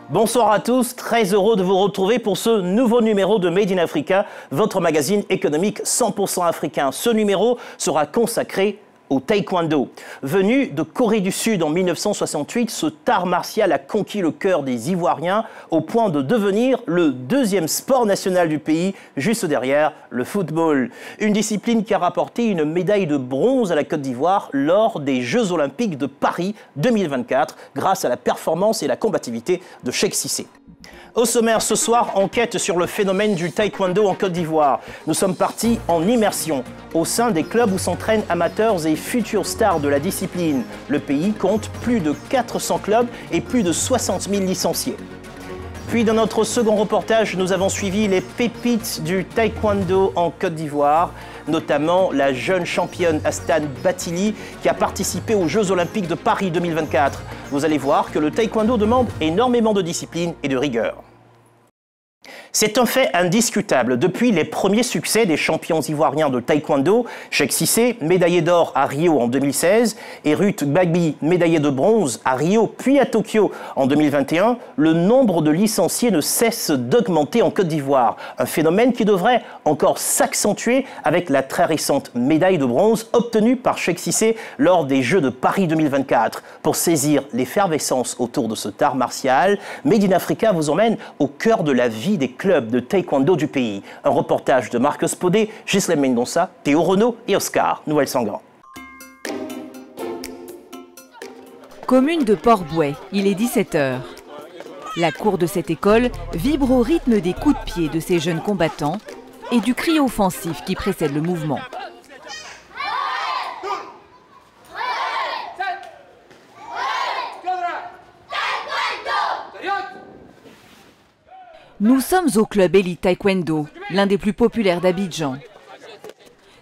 Bonsoir à tous, très heureux de vous retrouver pour ce nouveau numéro de Made in Africa, votre magazine économique 100% africain. Ce numéro sera consacré au taekwondo. Venu de Corée du Sud en 1968, ce art martial a conquis le cœur des Ivoiriens au point de devenir le deuxième sport national du pays, juste derrière le football. Une discipline qui a rapporté une médaille de bronze à la Côte d'Ivoire lors des Jeux Olympiques de Paris 2024 grâce à la performance et la combativité de Cheikh Cissé. Au sommaire ce soir, enquête sur le phénomène du taekwondo en Côte d'Ivoire. Nous sommes partis en immersion au sein des clubs où s'entraînent amateurs et futurs stars de la discipline. Le pays compte plus de 400 clubs et plus de 60 000 licenciés. Puis dans notre second reportage, nous avons suivi les pépites du taekwondo en Côte d'Ivoire, notamment la jeune championne Astane Batili qui a participé aux Jeux Olympiques de Paris 2024. Vous allez voir que le taekwondo demande énormément de discipline et de rigueur. C'est un fait indiscutable. Depuis les premiers succès des champions ivoiriens de taekwondo, Cheikh Cissé, médaillé d'or à Rio en 2016, et Ruth Gbagbi, médaillé de bronze à Rio puis à Tokyo en 2021, le nombre de licenciés ne cesse d'augmenter en Côte d'Ivoire. Un phénomène qui devrait encore s'accentuer avec la très récente médaille de bronze obtenue par Cheikh Cissé lors des Jeux de Paris 2024. Pour saisir l'effervescence autour de ce art martial, Made in Africa vous emmène au cœur de la vie des clubs de taekwondo du pays. Un reportage de Marcus Podé, Ghislaine Mendonça, Théo Renaud et Oscar Noël-Sangran. Commune de Port-Bouet, il est 17h. La cour de cette école vibre au rythme des coups de pied de ces jeunes combattants et du cri offensif qui précède le mouvement. Nous sommes au club Elite Taekwondo, l'un des plus populaires d'Abidjan.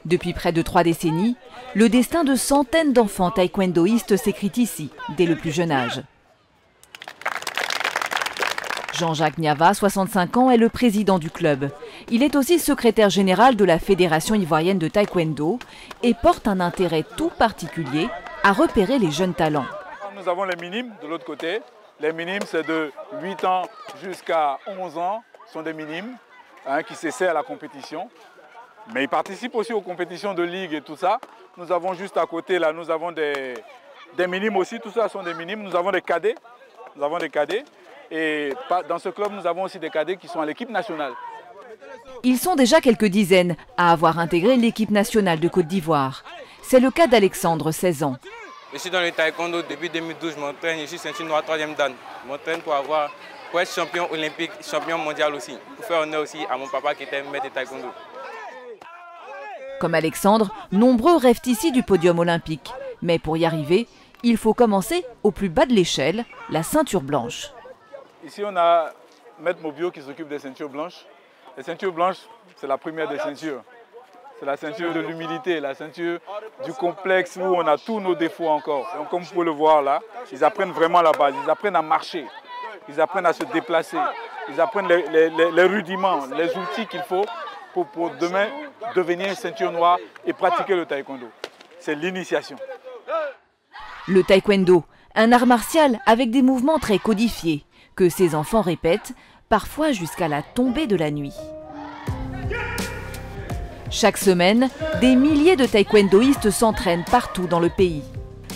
Depuis près de 3 décennies, le destin de centaines d'enfants taekwondoïstes s'écrit ici, dès le plus jeune âge. Jean-Jacques Niava, 65 ans, est le président du club. Il est aussi secrétaire général de la Fédération ivoirienne de taekwondo et porte un intérêt tout particulier à repérer les jeunes talents. Nous avons les minimes de l'autre côté. Les minimes, c'est de 8 ans jusqu'à 11 ans, sont des minimes qui s'essaient à la compétition. Mais ils participent aussi aux compétitions de ligue et tout ça. Nous avons juste à côté, là, nous avons des minimes aussi. Tout ça sont des minimes. Nous avons des cadets. Et dans ce club, nous avons aussi des cadets qui sont à l'équipe nationale. Ils sont déjà quelques dizaines à avoir intégré l'équipe nationale de Côte d'Ivoire. C'est le cas d'Alexandre, 16 ans. Je suis dans le taekwondo depuis 2012, je m'entraîne, je suis ceinture noire 3e dan. Je m'entraîne pour être champion olympique, champion mondial aussi, pour faire honneur aussi à mon papa qui était maître de taekwondo. Comme Alexandre, nombreux rêvent ici du podium olympique. Mais pour y arriver, il faut commencer au plus bas de l'échelle, la ceinture blanche. Ici, on a Maître Mobio qui s'occupe des ceintures blanches. Les ceintures blanches, c'est la première des ceintures. C'est la ceinture de l'humilité, la ceinture du complexe où on a tous nos défauts encore. Donc, comme vous pouvez le voir là, ils apprennent vraiment la base, ils apprennent à marcher, ils apprennent à se déplacer, ils apprennent les rudiments, les outils qu'il faut pour demain devenir ceinture noire et pratiquer le taekwondo. C'est l'initiation. Le taekwondo, un art martial avec des mouvements très codifiés, que ces enfants répètent, parfois jusqu'à la tombée de la nuit. Chaque semaine, des milliers de taekwondoïstes s'entraînent partout dans le pays.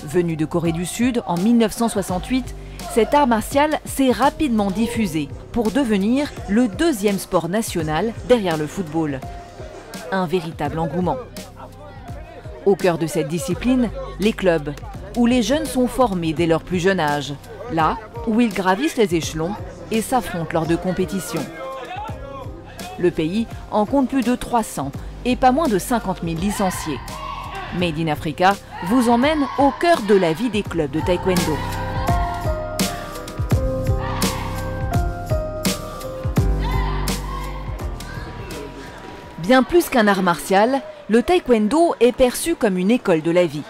Venu de Corée du Sud en 1968, cet art martial s'est rapidement diffusé pour devenir le deuxième sport national derrière le football. Un véritable engouement. Au cœur de cette discipline, les clubs, où les jeunes sont formés dès leur plus jeune âge, là où ils gravissent les échelons et s'affrontent lors de compétitions. Le pays en compte plus de 300 et pas moins de 50 000 licenciés. Made in Africa vous emmène au cœur de la vie des clubs de taekwondo. Bien plus qu'un art martial, le taekwondo est perçu comme une école de la vie.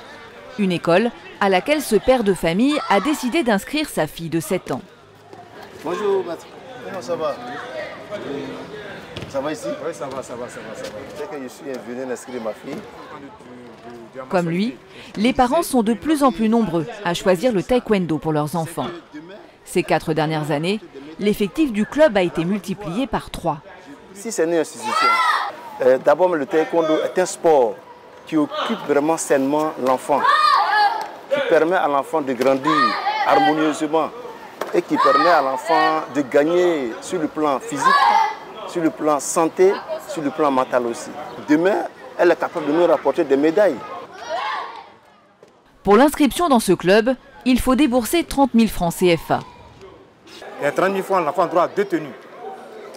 Une école à laquelle ce père de famille a décidé d'inscrire sa fille de 7 ans. Bonjour maître, comment ça va? Ça va ici? Oui, ça va. Dès que je suis venu inscrire ma fille. Comme lui, les parents sont de plus en plus nombreux à choisir le taekwondo pour leurs enfants. Ces 4 dernières années, l'effectif du club a été multiplié par 3. Si c'est une institution, d'abord le taekwondo est un sport qui occupe vraiment sainement l'enfant, qui permet à l'enfant de grandir harmonieusement et qui permet à l'enfant de gagner sur le plan physique, sur le plan santé, sur le plan mental aussi. Demain, elle est capable de nous rapporter des médailles. Pour l'inscription dans ce club, il faut débourser 30 000 francs CFA. Il y a 30 000 francs, l'enfant a droit à 2 tenues.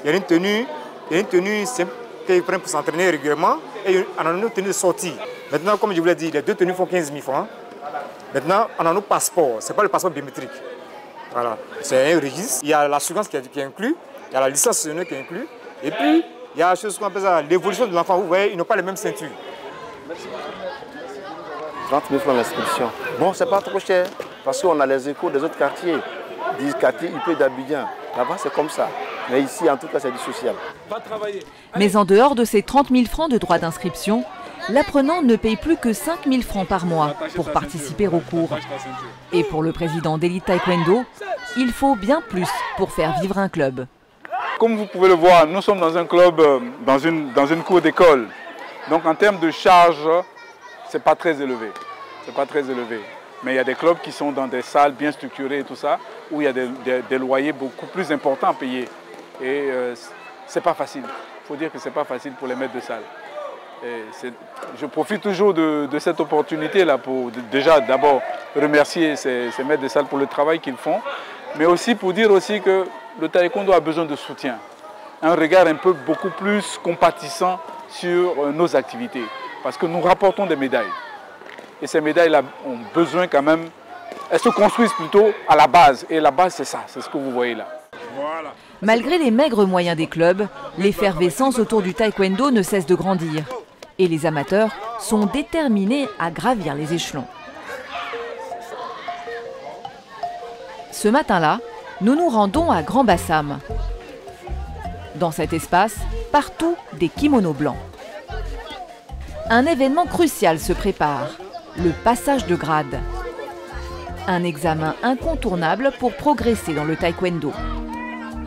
Il y a une tenue simple qu'il prend pour s'entraîner régulièrement et on a une tenue de sortie. Maintenant, comme je vous l'ai dit, les 2 tenues font 15 000 francs. Maintenant, on a nos passeports. Ce n'est pas le passeport biométrique. Voilà. C'est un registre. Il y a l'assurance qui est inclus, il y a la licence qui est inclus. Et puis, il y a chose qu'on appelle l'évolution de l'enfant. Vous voyez, ils n'ont pas les mêmes ceintures. 30 000 francs d'inscription. Bon, c'est pas trop cher parce qu'on a les échos des autres quartiers. Du quartier IP d'Abidjan. Là-bas, c'est comme ça. Mais ici, en tout cas, c'est du social. Mais en dehors de ces 30 000 francs de droits d'inscription, l'apprenant ne paye plus que 5 000 francs par mois pour participer aux cours. Et pour le président d'Elite Taekwondo, il faut bien plus pour faire vivre un club. Comme vous pouvez le voir, nous sommes dans un club, dans une cour d'école. Donc en termes de charge, ce n'est pas très élevé. C'est pas très élevé. Mais il y a des clubs qui sont dans des salles bien structurées et tout ça, où il y a des loyers beaucoup plus importants à payer. Et c'est pas facile. Il faut dire que c'est pas facile pour les maîtres de salle. Et je profite toujours de cette opportunité-là pour déjà d'abord remercier ces maîtres de salle pour le travail qu'ils font, mais aussi pour dire aussi que le taekwondo a besoin de soutien. Un regard beaucoup plus compatissant sur nos activités, parce que nous rapportons des médailles. Et ces médailles-là ont besoin quand même, elles se construisent plutôt à la base. Et la base, c'est ça, c'est ce que vous voyez là. Voilà. Malgré les maigres moyens des clubs, l'effervescence autour du taekwondo ne cesse de grandir. Et les amateurs sont déterminés à gravir les échelons. Ce matin-là, nous nous rendons à Grand Bassam. Dans cet espace, partout des kimonos blancs. Un événement crucial se prépare. Le passage de grade. Un examen incontournable pour progresser dans le taekwondo.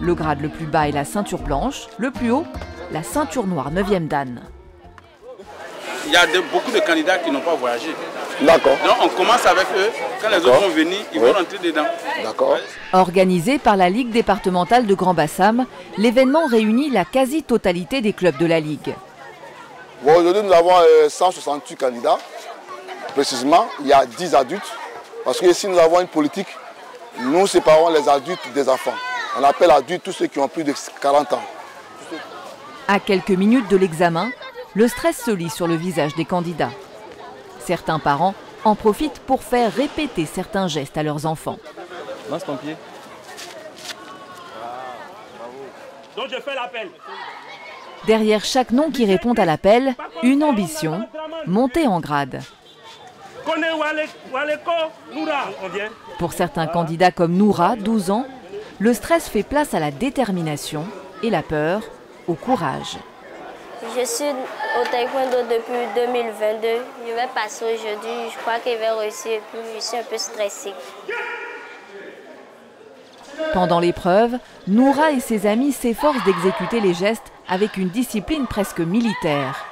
Le grade le plus bas est la ceinture blanche, le plus haut, la ceinture noire 9e dan. Il y a beaucoup de candidats qui n'ont pas voyagé. D'accord. Donc on commence avec eux, quand les autres vont venir, ils vont rentrer dedans. D'accord. Organisé par la Ligue départementale de Grand Bassam, l'événement réunit la quasi-totalité des clubs de la Ligue. Bon, aujourd'hui, nous avons 168 candidats. Précisément, il y a 10 adultes. Parce que ici, nous avons une politique. Nous séparons les adultes des enfants. On appelle adultes tous ceux qui ont plus de 40 ans. À quelques minutes de l'examen, le stress se lit sur le visage des candidats. Certains parents en profitent pour faire répéter certains gestes à leurs enfants. Lance ton pied. Donc je fais l'appel. Derrière chaque nom qui répond à l'appel, une ambition, monter en grade. Pour certains candidats comme Noura, 12 ans, le stress fait place à la détermination et la peur au courage. Je suis au taekwondo depuis 2022. Je vais passer aujourd'hui. Je crois qu'il va réussir. Puis je suis un peu stressée. Pendant l'épreuve, Noura et ses amis s'efforcent d'exécuter les gestes avec une discipline presque militaire.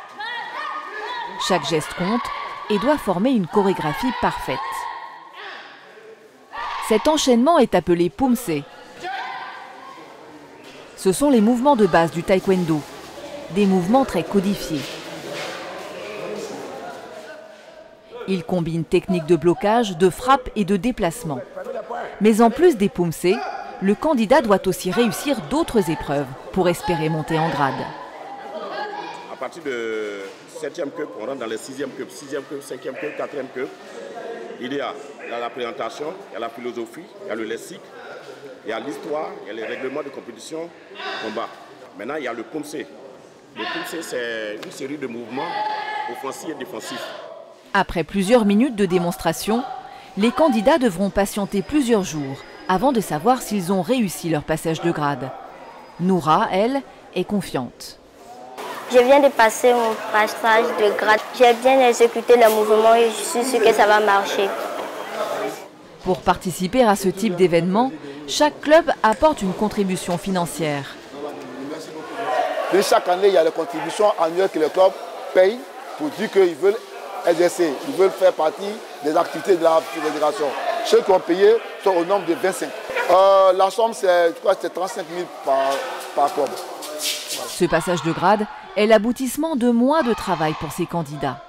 Chaque geste compte et doit former une chorégraphie parfaite. Cet enchaînement est appelé Pumse. Ce sont les mouvements de base du taekwondo, des mouvements très codifiés. Ils combinent techniques de blocage, de frappe et de déplacement. Mais en plus des Pumse, le candidat doit aussi réussir d'autres épreuves pour espérer monter en grade. À partir de 7e cup, on rentre dans les 6e cup, 6e cup, 5e cup, 4e cup. Il y a la présentation, il y a la philosophie, il y a le lexique, il y a l'histoire, il y a les règlements de compétition, combat. Maintenant, il y a le Pumse. Le Pumse, c'est une série de mouvements offensifs et défensifs. Après plusieurs minutes de démonstration, Les candidats devront patienter plusieurs jours avant de savoir s'ils ont réussi leur passage de grade. Noura, elle, est confiante. Je viens de passer mon passage de grade. J'ai bien exécuté le mouvement et je suis sûre que ça va marcher. Pour participer à ce type d'événement, chaque club apporte une contribution financière. Et chaque année, il y a les contributions annuelles que les clubs payent pour dire qu'ils veulent exercer, ils veulent faire partie des activités de la fédération. Ceux qui ont payé sont au nombre de 25. La somme, c'est 35 000 par club. Ce passage de grade est l'aboutissement de mois de travail pour ces candidats.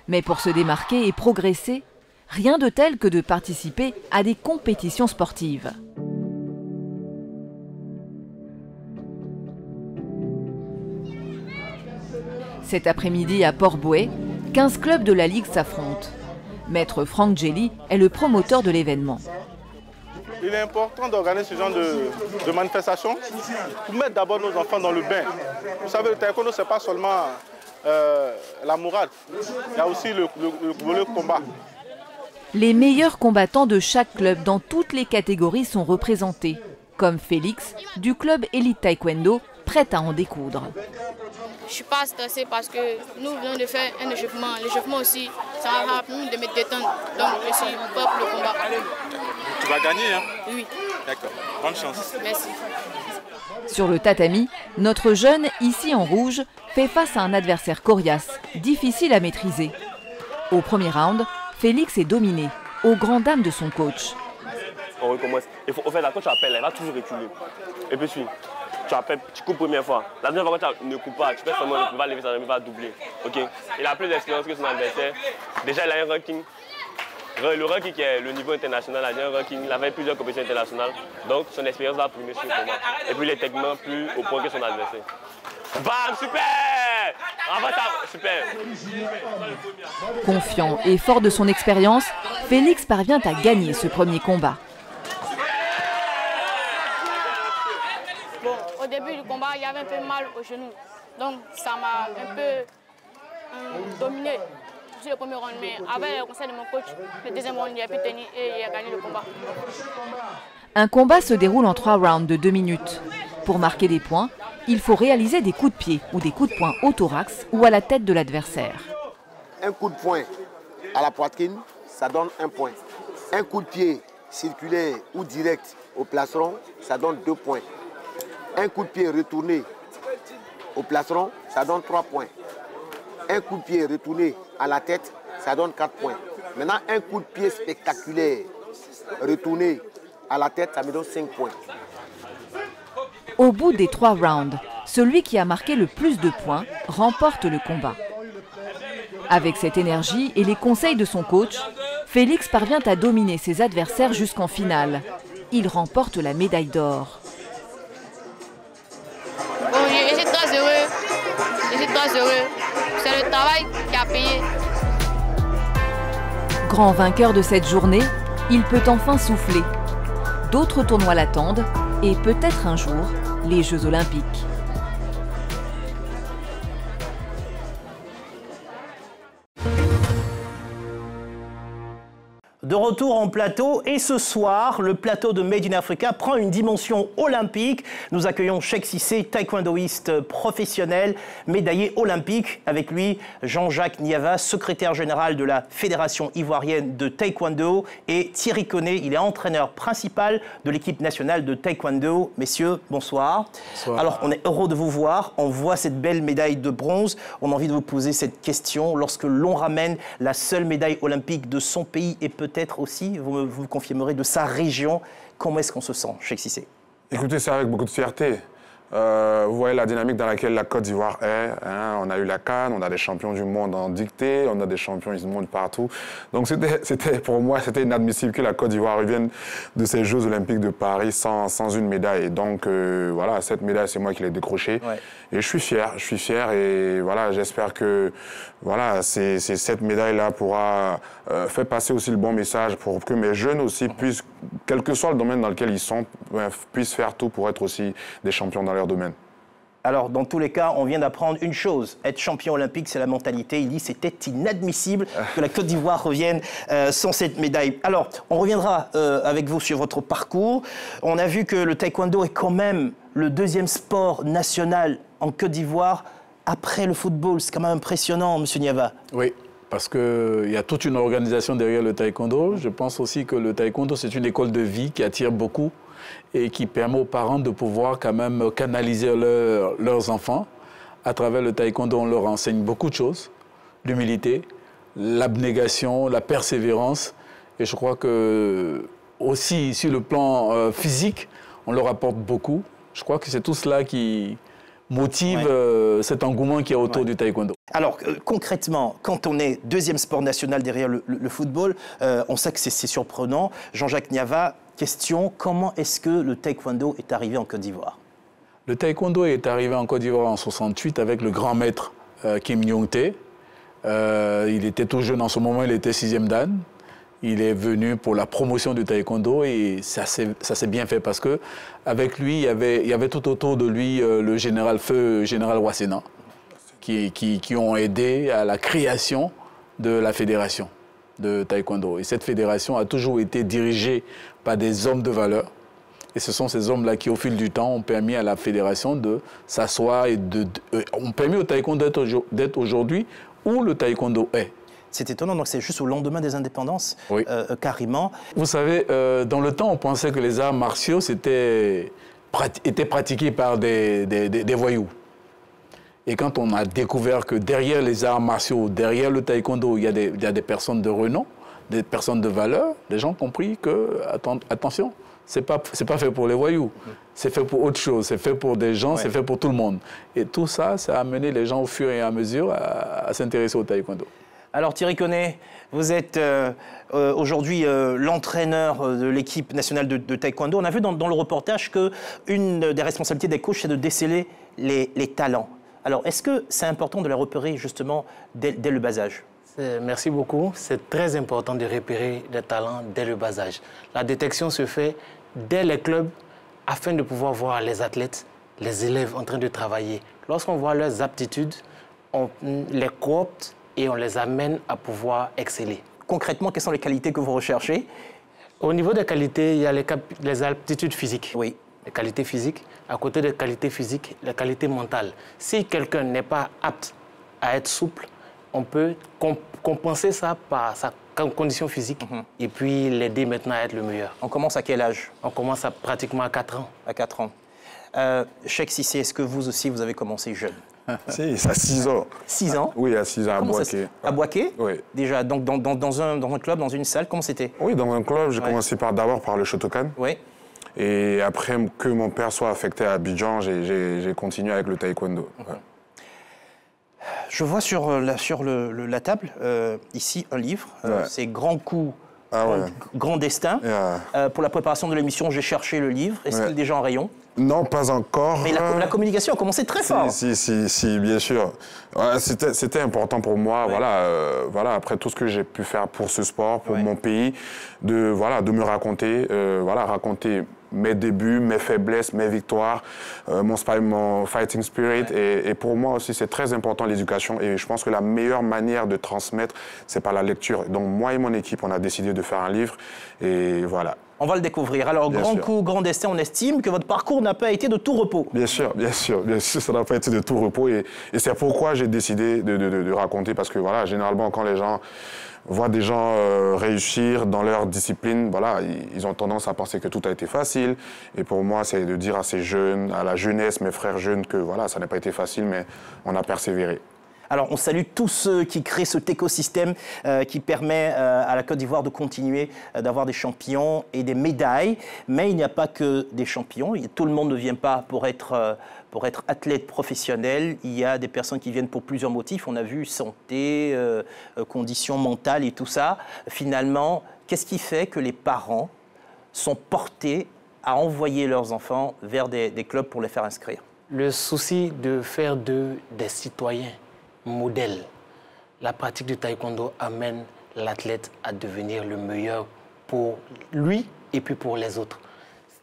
Mais pour se démarquer et progresser, rien de tel que de participer à des compétitions sportives. Cet après-midi à Port-Bouët, 15 clubs de la Ligue s'affrontent. Maître Franck Jelly est le promoteur de l'événement. Il est important d'organiser ce genre de manifestation pour mettre d'abord nos enfants dans le bain. Vous savez, le taekwondo, ce n'est pas seulement la mourade, il y a aussi le volet combat. Les meilleurs combattants de chaque club dans toutes les catégories sont représentés, comme Félix du club Elite Taekwondo, prêt à en découdre. Je ne suis pas stressée parce que nous venons de faire un échauffement. L'échauffement aussi, ça m'a permis de me détendre. Donc je suis prêt pour le combat. Tu vas gagner, hein? Oui. D'accord. Bonne chance. Merci. Sur le tatami, notre jeune, ici en rouge, fait face à un adversaire coriace, difficile à maîtriser. Au premier round, Félix est dominé, aux grandes dames de son coach. On recommence. En fait, la coach appelle, elle va toujours reculer. Et puis, tu appelles, tu coupes première fois. La deuxième fois, tu ne coupes pas, tu fais seulement, tu vas lever sa jambe, il va doubler. Okay? Il a plus d'expérience que son adversaire. Déjà, il a un ranking. Le ranking qui est le niveau international, il a un ranking, il avait plusieurs compétitions internationales. Donc, son expérience va primer sur le combat. Et puis, il est techniquement plus au point que son adversaire. Bam, super! Super! Confiant et fort de son expérience, Félix parvient à gagner ce premier combat. Bon, au début du combat, il y avait un peu mal au genou. Donc ça m'a un peu dominé sur le premier round. Mais avec le conseil de mon coach, le deuxième round, il a pu tenir et il a gagné le combat. Un combat se déroule en 3 rounds de 2 minutes. Pour marquer des points, il faut réaliser des coups de pied ou des coups de poing au thorax ou à la tête de l'adversaire. Un coup de poing à la poitrine, ça donne 1 point. Un coup de pied circulaire ou direct au plastron, ça donne 2 points. Un coup de pied retourné au plastron, ça donne 3 points. Un coup de pied retourné à la tête, ça donne 4 points. Maintenant, un coup de pied spectaculaire retourné à la tête, ça me donne 5 points. Au bout des 3 rounds, celui qui a marqué le plus de points remporte le combat. Avec cette énergie et les conseils de son coach, Félix parvient à dominer ses adversaires jusqu'en finale. Il remporte la médaille d'or. Bon, je suis très heureux. Je suis très heureux. C'est le travail qui a payé. Grand vainqueur de cette journée, il peut enfin souffler. D'autres tournois l'attendent et peut-être un jour les Jeux Olympiques. De retour en plateau et ce soir, le plateau de Made in Africa prend une dimension olympique. Nous accueillons Cheikh Cissé, taekwondoïste professionnel, médaillé olympique. Avec lui, Jean-Jacques Niava, secrétaire général de la Fédération ivoirienne de taekwondo, et Thierry Connet, il est entraîneur principal de l'équipe nationale de taekwondo. Messieurs, bonsoir. Bonsoir. Alors, on est heureux de vous voir. On voit cette belle médaille de bronze. On a envie de vous poser cette question. Lorsque l'on ramène la seule médaille olympique de son pays et peut-être aussi, vous confirmerez, de sa région, comment est-ce qu'on se sent, Cheikh Cissé? Écoutez, c'est avec beaucoup de fierté. Vous voyez la dynamique dans laquelle la Côte d'Ivoire est. Hein, on a eu la CAN, on a des champions du monde en dictée, on a des champions du monde partout. Donc pour moi, c'était inadmissible que la Côte d'Ivoire revienne de ces Jeux Olympiques de Paris sans une médaille. Et donc voilà, cette médaille, c'est moi qui l'ai décrochée. Ouais. Et je suis fier et voilà, j'espère que voilà, cette médaille-là pourra faire passer aussi le bon message pour que mes jeunes aussi puissent, quel que soit le domaine dans lequel ils sont, puissent faire tout pour être aussi des champions dans leur domaine. Alors, dans tous les cas, on vient d'apprendre une chose. Être champion olympique, c'est la mentalité. Il dit c'était inadmissible que la Côte d'Ivoire revienne sans cette médaille. Alors, on reviendra avec vous sur votre parcours. On a vu que le taekwondo est quand même le deuxième sport national en Côte d'Ivoire après le football. C'est quand même impressionnant, M. Niava. Oui. Parce qu'il y a toute une organisation derrière le taekwondo. Je pense aussi que le taekwondo, c'est une école de vie qui attire beaucoup et qui permet aux parents de pouvoir quand même canaliser leurs enfants. À travers le taekwondo, on leur enseigne beaucoup de choses. L'humilité, l'abnégation, la persévérance. Et je crois que aussi, sur le plan physique, on leur apporte beaucoup. Je crois que c'est tout cela qui motive cet engouement qu'il y a autour du taekwondo. Alors, concrètement, quand on est deuxième sport national derrière le football, on sait que c'est surprenant. Jean-Jacques Niava, question, comment est-ce que le taekwondo est arrivé en Côte d'Ivoire? Le taekwondo est arrivé en Côte d'Ivoire en 68 avec le grand maître Kim Myung-tae. Il était tout jeune en ce moment, il était 6e dan. Il est venu pour la promotion du taekwondo et ça s'est bien fait parce que avec lui, il y avait tout autour de lui le général Feu, général Ouassena, qui ont aidé à la création de la fédération de taekwondo. Et cette fédération a toujours été dirigée par des hommes de valeur. Et ce sont ces hommes-là qui, au fil du temps, ont permis à la fédération de s'asseoir et ont permis au taekwondo d'être aujourd'hui où le taekwondo est. C'est étonnant, donc c'est juste au lendemain des indépendances, oui. Carrément. Vous savez, dans le temps, on pensait que les arts martiaux étaient pratiqués par des voyous. Et quand on a découvert que derrière les arts martiaux, derrière le taekwondo, il y a des personnes de renom, des personnes de valeur, les gens ont compris que, attention, c'est pas fait pour les voyous, c'est fait pour autre chose, c'est fait pour des gens, c'est fait pour tout le monde. Et tout ça, ça a amené les gens au fur et à mesure à s'intéresser au taekwondo. Alors Thierry Connet, vous êtes aujourd'hui l'entraîneur de l'équipe nationale de taekwondo. On a vu dans le reportage qu'une des responsabilités des coachs, c'est de déceler les talents. Alors est-ce que c'est important de les repérer justement dès le bas âge? Merci beaucoup. C'est très important de repérer des talents dès le bas âge. La détection se fait dès les clubs afin de pouvoir voir les athlètes, les élèves en train de travailler. Lorsqu'on voit leurs aptitudes, on les coopte et on les amène à pouvoir exceller. Concrètement, quelles sont les qualités que vous recherchez? Au niveau des qualités, il y a les aptitudes physiques. Oui. Les qualités physiques. À côté des qualités physiques, les qualités mentales. Si quelqu'un n'est pas apte à être souple, on peut compenser ça par sa condition physique et puis l'aider maintenant à être le meilleur. On commence à quel âge? On commence pratiquement à 4 ans. À 4 ans. Cheikh Cissé, est-ce que vous aussi, vous avez commencé jeune? Si, à 6 ans. 6 ans? Oui, à 6 ans, à Boaké. À Boaké? Oui. Déjà, donc dans un club, dans une salle, comment c'était? Oui, dans un club, j'ai commencé d'abord par le Shotokan. Oui. Et après que mon père soit affecté à Abidjan, j'ai continué avec le taekwondo. Je vois sur la table, ici, un livre. C'est Grand coup, grand destin. Pour la préparation de l'émission, j'ai cherché le livre. Est-ce qu'il est déjà en rayon? Non, pas encore. Mais la communication a commencé très fort. Si, bien sûr. C'était important pour moi, voilà, après tout ce que j'ai pu faire pour ce sport, pour mon pays, de me raconter, raconter mes débuts, mes faiblesses, mes victoires, mon fighting spirit. Et pour moi aussi, c'est très important l'éducation. Et je pense que la meilleure manière de transmettre, c'est par la lecture. Donc moi et mon équipe, on a décidé de faire un livre. Et voilà. On va le découvrir. Alors, grand coup, grand destin, on estime que votre parcours n'a pas été de tout repos. Bien sûr, ça n'a pas été de tout repos. Et c'est pourquoi j'ai décidé de raconter. Parce que voilà, généralement, quand les gens voient des gens réussir dans leur discipline, voilà, ils ont tendance à penser que tout a été facile. Et pour moi, c'est de dire à ces jeunes, à la jeunesse, mes frères jeunes, que voilà, ça n'a pas été facile, mais on a persévéré. Alors, on salue tous ceux qui créent cet écosystème qui permet à la Côte d'Ivoire de continuer d'avoir des champions et des médailles. Mais il n'y a pas que des champions. Tout le monde ne vient pas pour être athlète professionnel. Il y a des personnes qui viennent pour plusieurs motifs. On a vu santé, conditions mentales et tout ça. Finalement, qu'est-ce qui fait que les parents sont portés à envoyer leurs enfants vers des clubs pour les faire inscrire? Le souci de faire d'eux des citoyens modèle. La pratique du taekwondo amène l'athlète à devenir le meilleur pour lui et puis pour les autres.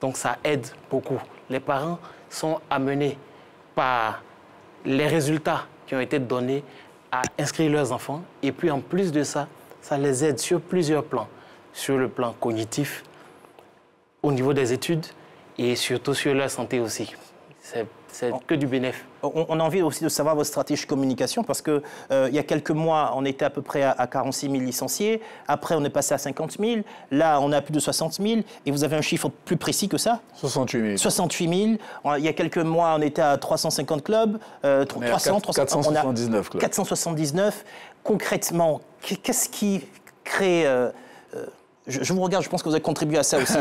Donc ça aide beaucoup. Les parents sont amenés par les résultats qui ont été donnés à inscrire leurs enfants. Et puis en plus de ça, ça les aide sur plusieurs plans. Sur le plan cognitif, au niveau des études et surtout sur leur santé aussi. C'est que du bénéfice. On a envie aussi de savoir votre stratégie de communication parce qu'il y a quelques mois, on était à peu près à 46 000 licenciés. Après, on est passé à 50 000. Là, on est à plus de 60 000. Et vous avez un chiffre plus précis que ça? 68 000. 68 000. Il y a quelques mois, on était à 350 clubs. 479 clubs. 479. Concrètement, qu'est-ce qui crée... Je vous regarde, je pense que vous avez contribué à ça aussi.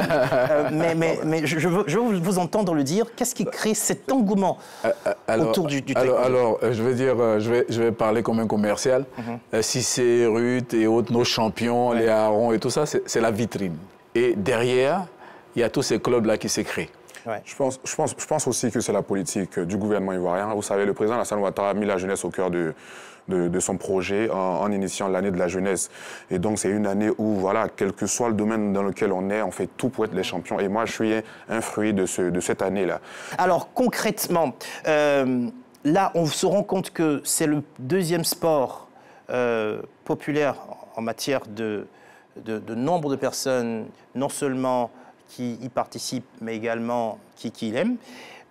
Mais je veux vous entendre le dire. Qu'est-ce qui crée cet engouement autour du taekwondo? Alors, je vais parler comme un commercial. Cissé, Ruth et autres, nos champions, les Harons et tout ça, c'est la vitrine. Et derrière, il y a tous ces clubs-là qui s'est créés. Ouais. Je pense aussi que c'est la politique du gouvernement ivoirien. Vous savez, le président Alassane Ouattara a mis la jeunesse au cœur de son projet en initiant l'année de la jeunesse. Et donc, c'est une année où, voilà, quel que soit le domaine dans lequel on est, on fait tout pour être les champions. Et moi, je suis un fruit de cette année-là. Alors, concrètement, là, on se rend compte que c'est le deuxième sport populaire en matière de nombre de personnes, non seulement qui y participent, mais également qui l'aiment.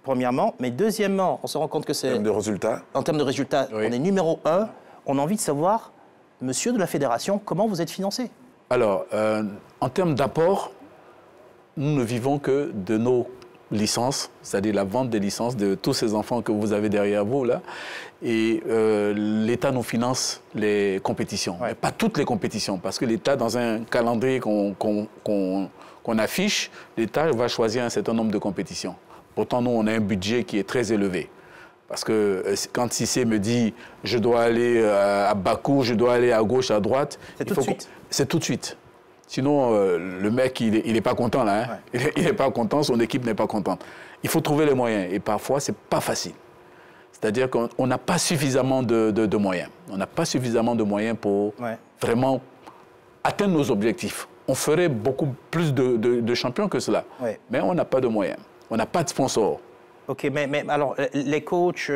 Premièrement, mais deuxièmement, on se rend compte que c'est... En termes de résultats. En termes de résultats, oui. On est numéro 1. On a envie de savoir, monsieur de la fédération, comment vous êtes financé? Alors, en termes d'apport, nous ne vivons que de nos licences, c'est-à-dire la vente des licences de tous ces enfants que vous avez derrière vous, là. Et l'État nous finance les compétitions. Ouais. Mais pas toutes les compétitions, parce que l'État, dans un calendrier qu'on affiche, l'État va choisir un certain nombre de compétitions. Pourtant, nous, on a un budget qui est très élevé. Parce que quand Cissé me dit « je dois aller à Bakou, je dois aller à gauche, à droite », c'est tout de suite. C'est tout de suite. Sinon, le mec, il n'est pas content, là. Hein. Ouais. Il n'est pas content, son équipe n'est pas contente. Il faut trouver les moyens. Et parfois, ce n'est pas facile. C'est-à-dire qu'on n'a pas suffisamment de moyens. On n'a pas suffisamment de moyens pour vraiment atteindre nos objectifs. On ferait beaucoup plus de champions que cela. Ouais. Mais on n'a pas de moyens. On n'a pas de sponsors. OK, mais alors, les coachs,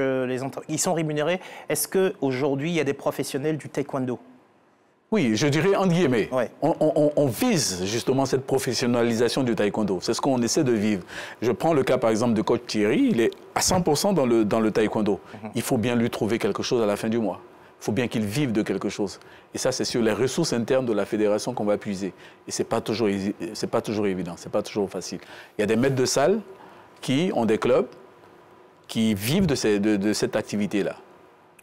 ils sont rémunérés. Est-ce qu'aujourd'hui, il y a des professionnels du taekwondo? Oui, je dirais entre guillemets. Ouais. On vise justement cette professionnalisation du taekwondo. C'est ce qu'on essaie de vivre. Je prends le cas, par exemple, de coach Thierry. Il est à 100% dans le taekwondo. Il faut bien lui trouver quelque chose à la fin du mois. Il faut bien qu'il vive de quelque chose. Et ça, c'est sur les ressources internes de la fédération qu'on va puiser. Et ce n'est pas toujours évident, ce n'est pas toujours facile. Il y a des maîtres de salle qui ont des clubs qui vivent de cette activité-là.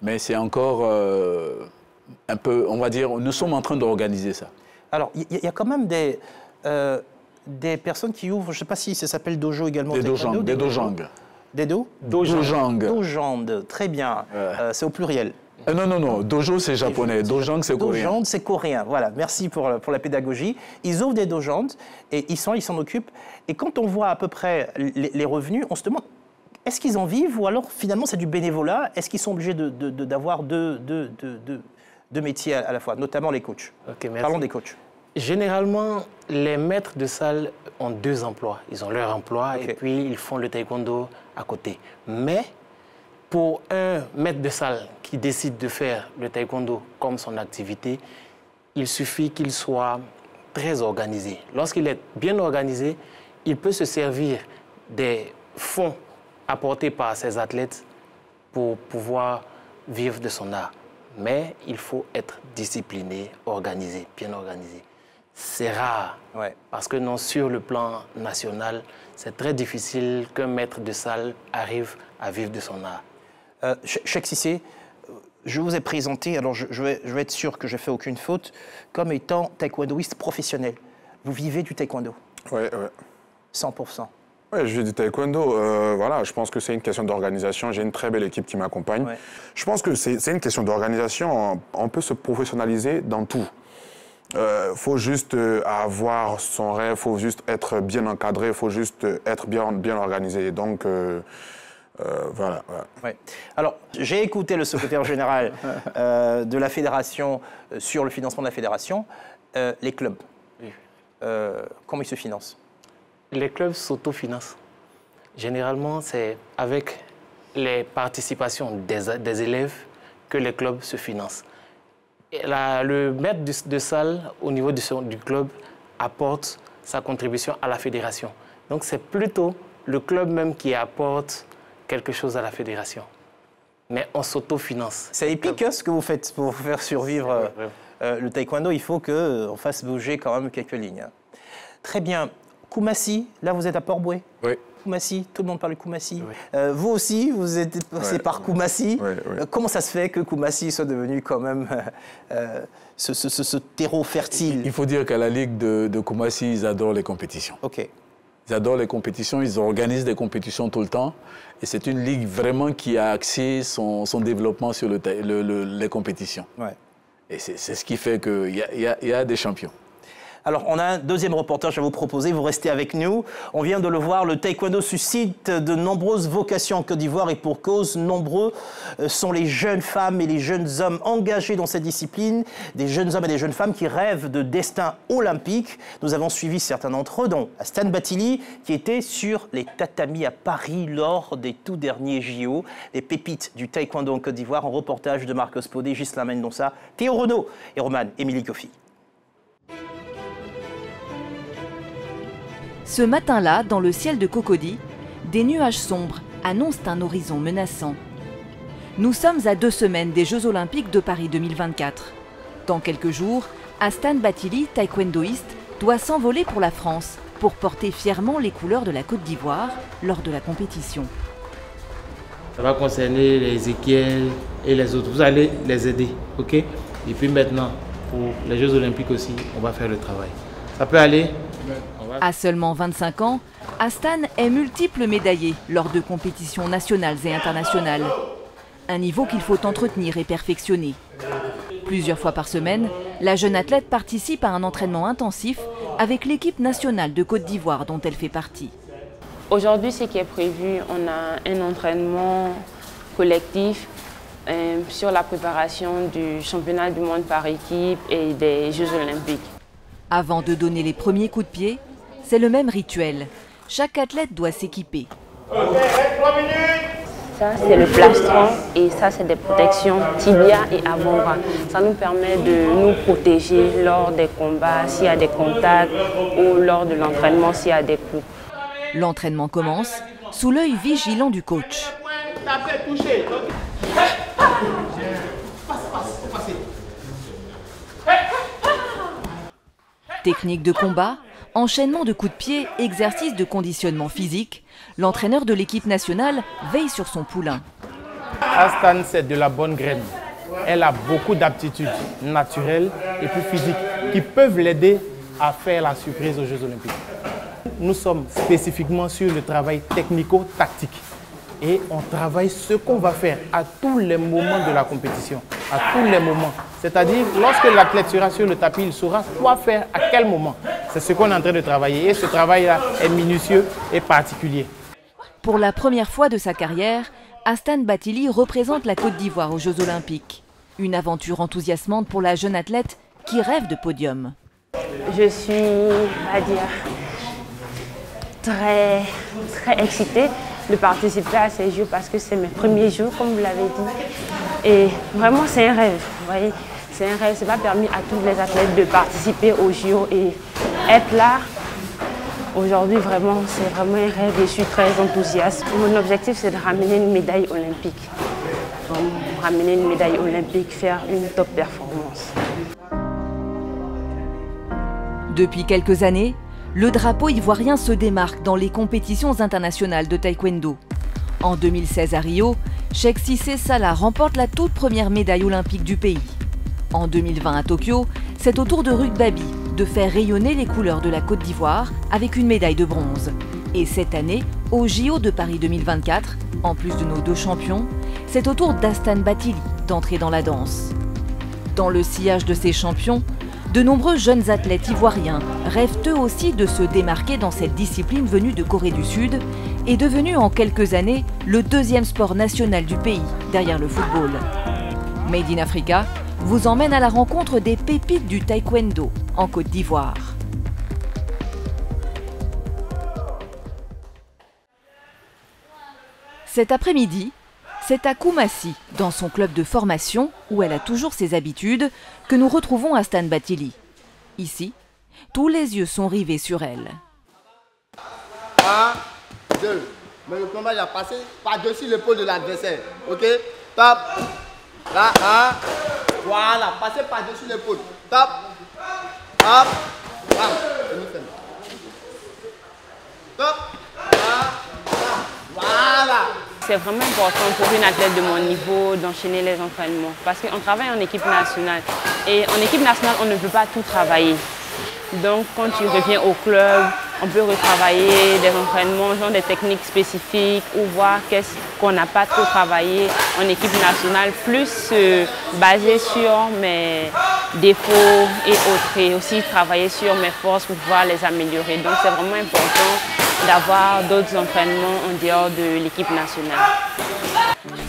Mais c'est encore un peu, on va dire, nous sommes en train d'organiser ça. Alors, il y a quand même des personnes qui ouvrent, je ne sais pas si ça s'appelle dojo également. Des dojang. Des dojang. Des do? Dojang. Dojang, très bien. C'est au pluriel. Non. Dojo, c'est japonais. Dojang, c'est coréen. Dojang, c'est coréen. Voilà, merci pour la pédagogie. Ils ouvrent des dojangs et ils s'en occupent. Et quand on voit à peu près les revenus, on se demande, est-ce qu'ils en vivent ou alors finalement c'est du bénévolat? Est-ce qu'ils sont obligés d'avoir deux métiers à la fois, notamment les coachs? Okay, parlons des coachs. Généralement, les maîtres de salle ont 2 emplois. Ils ont leur emploi et puis ils font le taekwondo à côté. Mais pour un maître de salle qui décide de faire le taekwondo comme son activité, il suffit qu'il soit très organisé. Lorsqu'il est bien organisé, il peut se servir des fonds apportés par ses athlètes pour pouvoir vivre de son art. Mais il faut être discipliné, organisé, bien organisé. C'est rare, parce que non, sur le plan national, c'est très difficile qu'un maître de salle arrive à vivre de son art. Cheikh Cissé, je vous ai présenté, alors je vais être sûr que je ne fais aucune faute, comme étant taekwondoïste professionnel. Vous vivez du taekwondo? Oui. 100%. Oui, je vis du taekwondo. Voilà, je pense que c'est une question d'organisation. J'ai une très belle équipe qui m'accompagne. Ouais. Je pense que c'est une question d'organisation. On peut se professionnaliser dans tout. Faut juste avoir son rêve, faut juste être bien encadré, faut juste être bien organisé. Donc, voilà. Ouais. Alors, j'ai écouté le secrétaire général de la fédération sur le financement de la fédération. Les clubs, comment ils se financent? Les clubs s'autofinancent. Généralement, c'est avec les participations des élèves que les clubs se financent. Et le maître de salle, au niveau du club, apporte sa contribution à la fédération. Donc c'est plutôt le club même qui apporte quelque chose à la fédération. Mais on s'autofinance. C'est épique hein, ce que vous faites pour faire survivre le taekwondo. Il faut qu'on fasse bouger quand même quelques lignes. Très bien. Koumassi, là vous êtes à Port-Bouët. Oui. Koumassi, tout le monde parle de Koumassi. Oui. Vous aussi, vous êtes passé par Koumassi. Oui, oui. Comment ça se fait que Koumassi soit devenu quand même ce terreau fertile? Il faut dire qu'à la Ligue de Koumassi, ils adorent les compétitions. Ok. Ils adorent les compétitions, ils organisent des compétitions tout le temps. Et c'est une ligue vraiment qui a axé son développement sur les compétitions. Ouais. Et c'est ce qui fait qu'il y a des champions. Alors, on a un deuxième reportage à vous proposer. Vous restez avec nous. On vient de le voir, le taekwondo suscite de nombreuses vocations en Côte d'Ivoire et pour cause, nombreux sont les jeunes femmes et les jeunes hommes engagés dans cette discipline, des jeunes hommes et des jeunes femmes qui rêvent de destin olympique. Nous avons suivi certains d'entre eux, dont Astan Bathily, qui était sur les tatamis à Paris lors des tout derniers JO. Les pépites du taekwondo en Côte d'Ivoire, en reportage de Marcos Podé, Ghislain Mendonça, Théo Renaud et Roman Émilie Kofi. Ce matin-là, dans le ciel de Cocody, des nuages sombres annoncent un horizon menaçant. Nous sommes à 2 semaines des Jeux Olympiques de Paris 2024. Dans quelques jours, Astan Bathily, taekwondoïste, doit s'envoler pour la France pour porter fièrement les couleurs de la Côte d'Ivoire lors de la compétition. Ça va concerner les Ézéchiel et les autres. Vous allez les aider, ok? Et puis maintenant, pour les Jeux Olympiques aussi, on va faire le travail. Ça peut aller? À seulement 25 ans, Astan est multiple médaillé lors de compétitions nationales et internationales. Un niveau qu'il faut entretenir et perfectionner. Plusieurs fois par semaine, la jeune athlète participe à un entraînement intensif avec l'équipe nationale de Côte d'Ivoire dont elle fait partie. Aujourd'hui, ce qui est prévu, on a un entraînement collectif sur la préparation du championnat du monde par équipe et des Jeux Olympiques. Avant de donner les premiers coups de pied, c'est le même rituel. Chaque athlète doit s'équiper. Ça, c'est le plastron et ça, c'est des protections tibia et avant-bras. Ça nous permet de nous protéger lors des combats, s'il y a des contacts ou lors de l'entraînement, s'il y a des coups. L'entraînement commence sous l'œil vigilant du coach. Technique de combat, enchaînement de coups de pied, exercice de conditionnement physique, l'entraîneur de l'équipe nationale veille sur son poulain. Astan, c'est de la bonne graine. Elle a beaucoup d'aptitudes naturelles et puis physiques qui peuvent l'aider à faire la surprise aux Jeux Olympiques. Nous sommes spécifiquement sur le travail technico-tactique et on travaille ce qu'on va faire à tous les moments de la compétition, à tous les moments. C'est-à-dire, lorsque l'athlète sera sur le tapis, il saura quoi faire à quel moment. C'est ce qu'on est en train de travailler et ce travail-là est minutieux et particulier. Pour la première fois de sa carrière, Astan Bathily représente la Côte d'Ivoire aux Jeux Olympiques. Une aventure enthousiasmante pour la jeune athlète qui rêve de podium. Je suis, on va dire, très excitée de participer à ces Jeux parce que c'est mes premiers Jeux, comme vous l'avez dit. Et vraiment, c'est un rêve, vous voyez. C'est un rêve, ce n'est pas permis à tous les athlètes de participer aux JO et être là. Aujourd'hui, vraiment, c'est vraiment un rêve et je suis très enthousiaste. Mon objectif, c'est de ramener une médaille olympique. Donc, ramener une médaille olympique, faire une top performance. Depuis quelques années, le drapeau ivoirien se démarque dans les compétitions internationales de taekwondo. En 2016 à Rio, Cheikh Cissé Salah remporte la toute première médaille olympique du pays. En 2020 à Tokyo, c'est au tour de Ruth Babi de faire rayonner les couleurs de la Côte d'Ivoire avec une médaille de bronze. Et cette année, au JO de Paris 2024, en plus de nos 2 champions, c'est au tour d'Astan Bathily d'entrer dans la danse. Dans le sillage de ces champions, de nombreux jeunes athlètes ivoiriens rêvent eux aussi de se démarquer dans cette discipline venue de Corée du Sud et devenue en quelques années le 2e sport national du pays, derrière le football. Made in Africa vous emmène à la rencontre des pépites du taekwondo en Côte d'Ivoire. Cet après-midi, C'est à Koumassi, dans son club de formation, où elle a toujours ses habitudes, que nous retrouvons Astan Bathily. Ici, tous les yeux sont rivés sur elle. 1, 2. Mais le combat a passé par-dessus l'épaule de l'adversaire. Ok? Top. Là, 1. Voilà, passez par-dessus l'épaule. Top. Hop. Bam. Top. Voilà. C'est vraiment important pour une athlète de mon niveau d'enchaîner les entraînements parce qu'on travaille en équipe nationale et en équipe nationale on ne peut pas tout travailler. Donc quand tu reviens au club, on peut retravailler des entraînements, genre des techniques spécifiques ou voir qu'est-ce qu'on n'a pas trop travaillé en équipe nationale, plus basé sur mes défauts et autres et aussi travailler sur mes forces pour pouvoir les améliorer. Donc c'est vraiment important d'avoir d'autres entraînements en dehors de l'équipe nationale.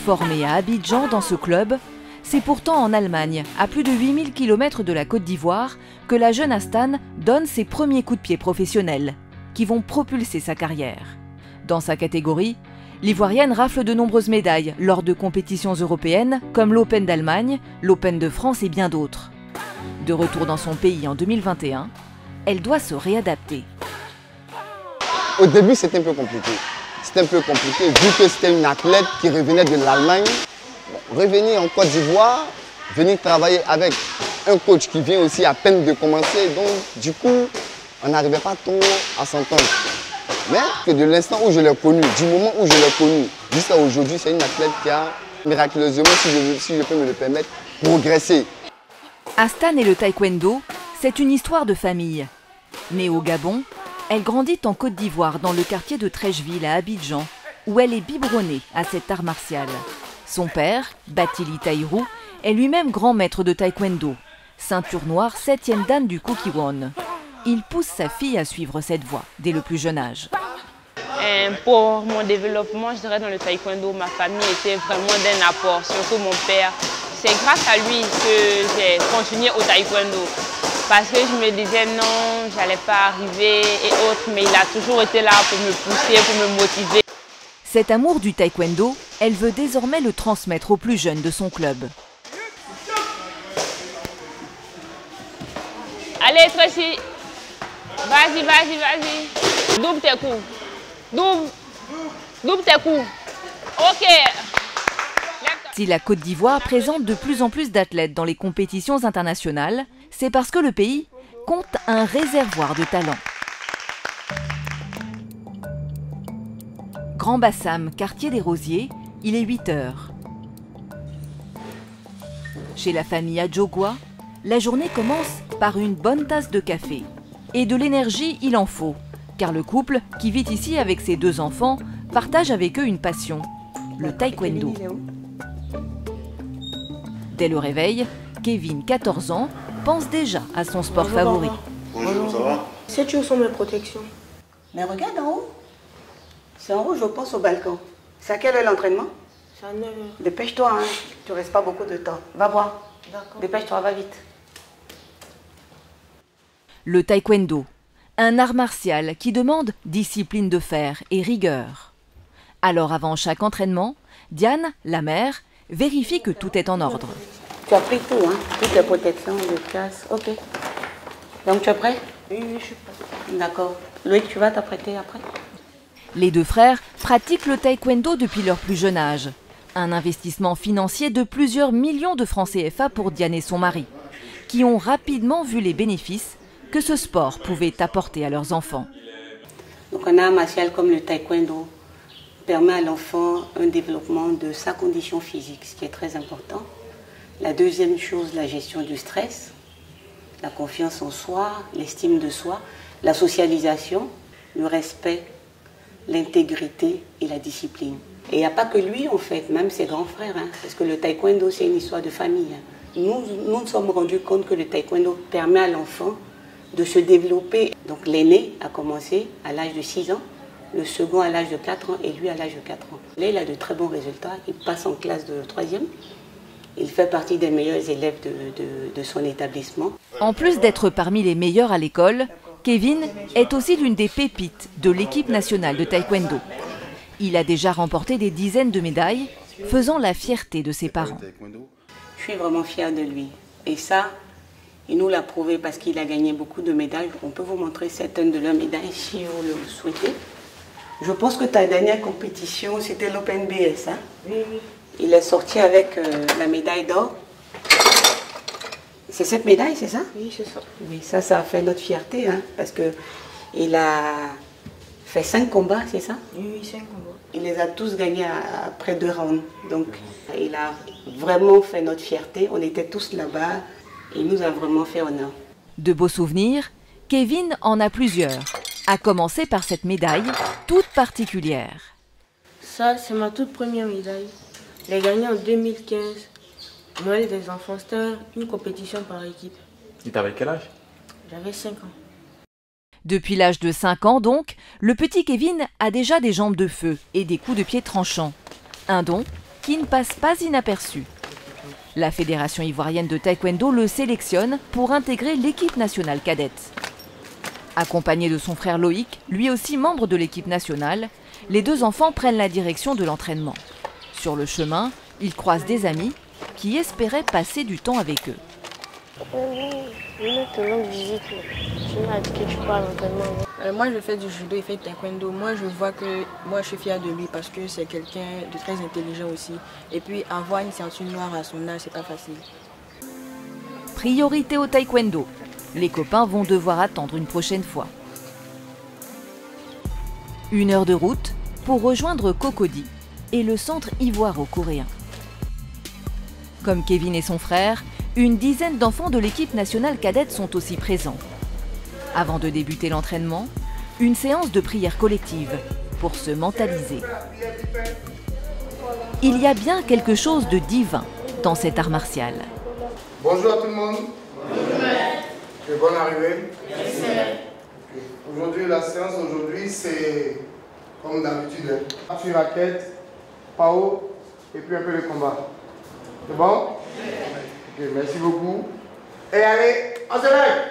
Formée à Abidjan dans ce club, c'est pourtant en Allemagne, à plus de 8000 km de la Côte d'Ivoire, que la jeune Astan donne ses premiers coups de pied professionnels, qui vont propulser sa carrière. Dans sa catégorie, l'Ivoirienne rafle de nombreuses médailles lors de compétitions européennes comme l'Open d'Allemagne, l'Open de France et bien d'autres. De retour dans son pays en 2021, elle doit se réadapter. Au début, c'était un peu compliqué. C'était un peu compliqué vu que c'était une athlète qui revenait de l'Allemagne. Bon, revenir en Côte d'Ivoire, venir travailler avec un coach qui vient aussi à peine de commencer. Donc, du coup, on n'arrivait pas trop à s'entendre. Mais que de l'instant où je l'ai connue, du moment où je l'ai connue, jusqu'à aujourd'hui, c'est une athlète qui a miraculeusement, si je peux me le permettre, progressé. Astan et le taekwondo, c'est une histoire de famille. Née au Gabon, elle grandit en Côte d'Ivoire dans le quartier de Trècheville à Abidjan, où elle est biberonnée à cet art martial. Son père, Bathily Tahirou, est lui-même grand maître de taekwondo, ceinture noire 7e dan du Kukiwon. Il pousse sa fille à suivre cette voie dès le plus jeune âge. Pour mon développement, je dirais dans le taekwondo, ma famille était vraiment d'un apport, surtout mon père. C'est grâce à lui que j'ai continué au taekwondo. Parce que je me disais non, j'allais pas arriver et autres, mais il a toujours été là pour me pousser, pour me motiver. Cet amour du taekwondo, elle veut désormais le transmettre aux plus jeunes de son club. Allez Tracy, vas-y, vas-y, vas-y. Double tes coups. Double tes coups. Ok. Si la Côte d'Ivoire présente de plus en plus d'athlètes dans les compétitions internationales, c'est parce que le pays compte un réservoir de talents. Grand Bassam, quartier des Rosiers, il est 8 heures. Chez la famille Adjogwa, la journée commence par une bonne tasse de café. Et de l'énergie, il en faut, car le couple, qui vit ici avec ses 2 enfants, partage avec eux une passion, le taekwondo. Dès le réveil, Kevin, 14 ans, pense déjà à son sport favori. Bonjour, ça va? Sais-tu où sont mes protections? Mais regarde en haut. C'est en haut, je pense, au balcon. C'est à quelle heure l'entraînement? C'est à 9 heures. Dépêche-toi, hein. Tu restes pas beaucoup de temps. Va voir. D'accord. Dépêche-toi, va vite. Le taekwondo, un art martial qui demande discipline de fer et rigueur. Alors avant chaque entraînement, Diane, la mère, vérifie que tout est en ordre. Tu as pris tout, hein? Toutes les protections, le casque. Ok. Donc tu es prêt? Oui, je suis prêt. D'accord. Loïc, tu vas t'apprêter après? Les 2 frères pratiquent le taekwondo depuis leur plus jeune âge. Un investissement financier de plusieurs millions de francs CFA pour Diane et son mari, qui ont rapidement vu les bénéfices que ce sport pouvait apporter à leurs enfants. Donc un art martial comme le taekwondo permet à l'enfant un développement de sa condition physique, ce qui est très important. La deuxième chose, la gestion du stress, la confiance en soi, l'estime de soi, la socialisation, le respect, l'intégrité et la discipline. Et il n'y a pas que lui en fait, même ses grands frères, hein, parce que le taekwondo c'est une histoire de famille. Hein. Nous sommes rendus compte que le taekwondo permet à l'enfant de se développer. Donc l'aîné a commencé à l'âge de 6 ans, le second à l'âge de 4 ans et lui à l'âge de 4 ans. Là il a de très bons résultats, il passe en classe de 3e. Il fait partie des meilleurs élèves de son établissement. En plus d'être parmi les meilleurs à l'école, Kevin est aussi l'une des pépites de l'équipe nationale de taekwondo. Il a déjà remporté des dizaines de médailles faisant la fierté de ses parents. Je suis vraiment fière de lui. Et ça, il nous l'a prouvé parce qu'il a gagné beaucoup de médailles. On peut vous montrer certaines de leurs médailles si vous le souhaitez. Je pense que ta dernière compétition, c'était l'Open BS. Hein? Oui, oui. Il est sorti avec la médaille d'or. C'est cette médaille, c'est ça? Oui, c'est ça. Oui, ça a fait notre fierté, hein, parce qu'il a fait 5 combats, c'est ça? Oui, 5 combats. Il les a tous gagnés après 2 rounds. Donc, il a vraiment fait notre fierté. On était tous là-bas. Il nous a vraiment fait honneur. De beaux souvenirs, Kevin en a plusieurs, à commencer par cette médaille toute particulière. Ça, c'est ma toute première médaille. Je l'ai gagnée en 2015. Noël des enfants, c'était une compétition par équipe. Et t'avais quel âge? J'avais 5 ans. Depuis l'âge de 5 ans donc, le petit Kevin a déjà des jambes de feu et des coups de pied tranchants. Un don qui ne passe pas inaperçu. La Fédération ivoirienne de taekwondo le sélectionne pour intégrer l'équipe nationale cadette. Accompagné de son frère Loïc, lui aussi membre de l'équipe nationale, les 2 enfants prennent la direction de l'entraînement. Sur le chemin, ils croisent des amis qui espéraient passer du temps avec eux. Moi, je fais du judo et fais du taekwondo. Moi, je vois que moi, je suis fière de lui parce que c'est quelqu'un de très intelligent aussi. Et puis, avoir une ceinture noire à son âge, c'est pas facile. Priorité au taekwondo. Les copains vont devoir attendre une prochaine fois. 1 heure de route pour rejoindre Cocody et le centre ivoiro-coréen. Comme Kevin et son frère, une dizaine d'enfants de l'équipe nationale cadette sont aussi présents. Avant de débuter l'entraînement, une séance de prière collective pour se mentaliser. Il y a bien quelque chose de divin dans cet art martial. Bonjour à tout le monde. Et bonne arrivée. Aujourd'hui, la séance aujourd'hui, c'est comme d'habitude. Tu raquettes, PAO et puis un peu de combat. C'est bon? Ok, merci beaucoup. Et allez, on se lève!